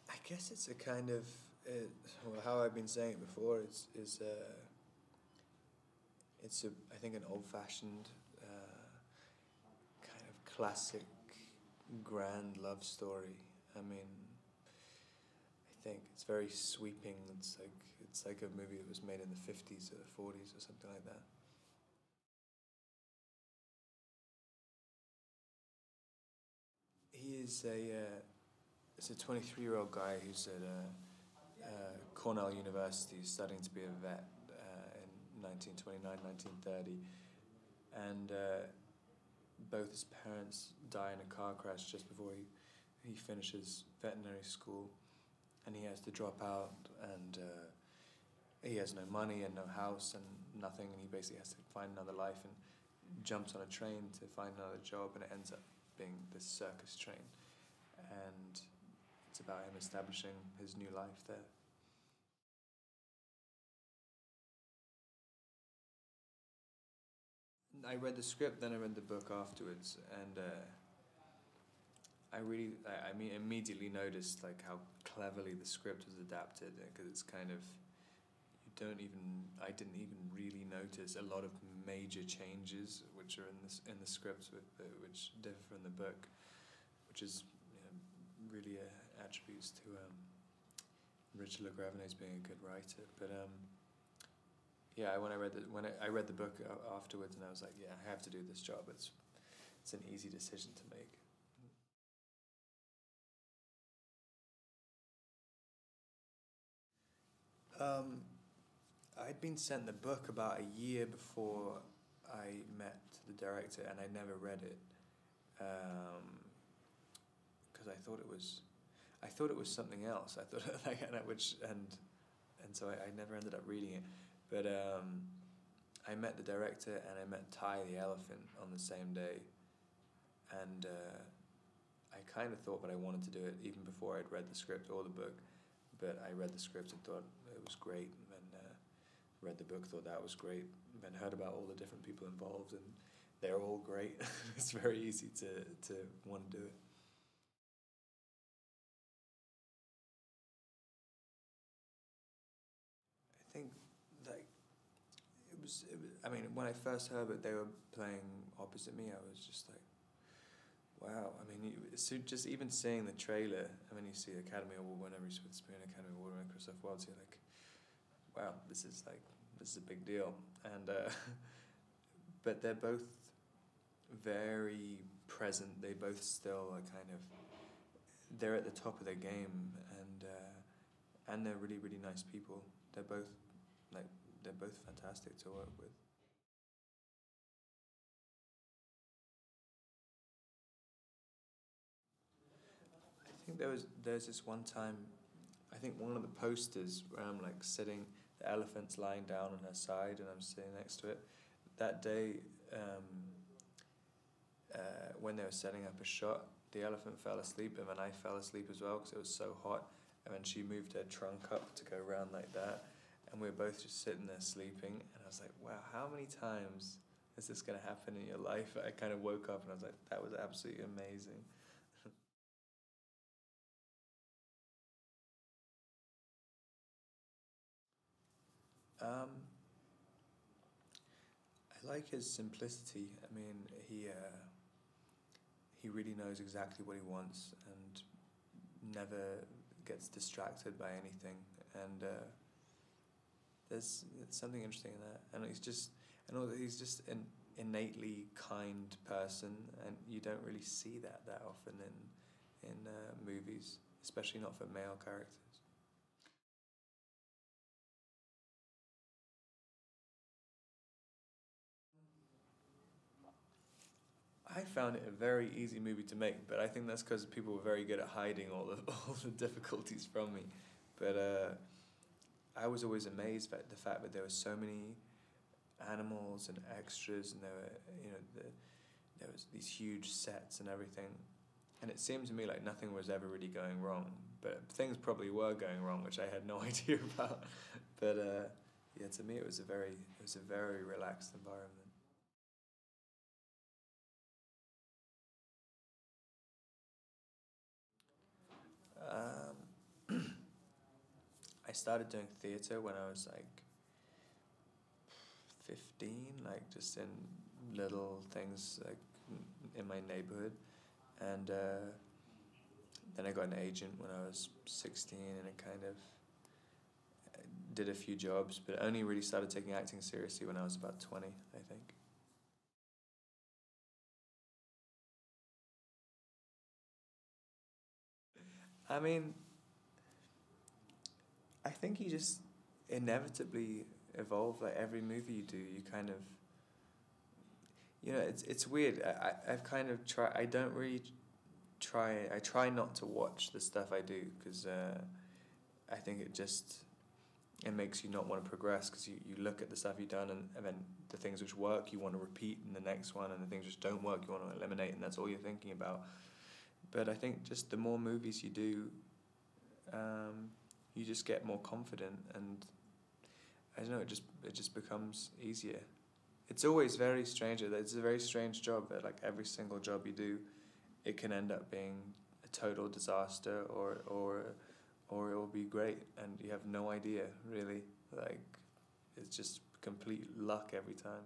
I guess it's a kind of well, how I've been saying it before. It's I think an old-fashioned kind of classic grand love story. I mean, I think it's very sweeping. It's like a movie that was made in the 50s or the 40s or something like that. He is it's a 23-year-old guy who's at Cornell University studying to be a vet in 1929, 1930, and both his parents die in a car crash just before he finishes veterinary school, and he has to drop out, and he has no money and no house and nothing, and he basically has to find another life and jumps on a train to find another job, and it ends up being this circus train, and it's about him establishing his new life there. I read the script, then I read the book afterwards, and I mean, immediately noticed like how cleverly the script was adapted, because it's kind of, I didn't even really notice a lot of major changes which are in the script which differ from the book, which is, you know, really attributes to Richard LaGravenese being a good writer. But yeah, when I read the book afterwards, and I was like, yeah, I have to do this job. It's an easy decision to make. I'd been sent the book about a year before I met the director, and I never read it because I thought it was something else. I thought like and so I never ended up reading it. But I met the director and I met Ty the elephant on the same day, and I kind of thought that I wanted to do it even before I'd read the script or the book. But I read the script and thought it was great, and then read the book, thought that was great, and then heard about all the different people involved, and they're all great. It's very easy to want to do it. I think like I mean, when I first heard that they were playing opposite me, I was just like, wow. I mean, just even seeing the trailer, I mean, you see Academy Award winner Reese Witherspoon, Academy Award winner Christoph Waltz, you're like, wow, this is a big deal. And but they're both very present. They both still are kind of, they're at the top of their game, and they're really, really nice people. They're both fantastic to work with. I think there's this one time, I think one of the posters where I'm like sitting, the elephant's lying down on her side and I'm sitting next to it. That day, when they were setting up a shot, the elephant fell asleep, and then I fell asleep as well because it was so hot. And then she moved her trunk up to go around like that, and we were both just sitting there sleeping. And I was like, wow, how many times is this going to happen in your life? I kind of woke up and I was like, that was absolutely amazing. I like his simplicity. I mean, he really knows exactly what he wants and never gets distracted by anything. And there's something interesting in that. And he's just an innately kind person, and you don't really see that often in movies, especially not for male characters. I found it a very easy movie to make, but I think that's because people were very good at hiding all the difficulties from me. But I was always amazed at the fact that there were so many animals and extras, and there was these huge sets and everything, and it seemed to me like nothing was ever really going wrong. But things probably were going wrong, which I had no idea about. But yeah, to me it was a very relaxed environment. started doing theatre when I was like 15, like just in little things like in my neighborhood, and then I got an agent when I was 16, and I kind of did a few jobs, but only really started taking acting seriously when I was about 20, I think. I mean, I think you just inevitably evolve. Like every movie you do, you kind of, it's weird. I've kind of tried. I don't really try. I try not to watch the stuff I do because I think it makes you not want to progress, because you look at the stuff you've done, and then the things which work you want to repeat in the next one, and the things which don't work you want to eliminate, and that's all you're thinking about. But I think just the more movies you do, you just get more confident, and I don't know, it just becomes easier. It's always very strange. It's a very strange job that like every single job you do, it can end up being a total disaster, or it will be great, and you have no idea really. Like it's just complete luck every time.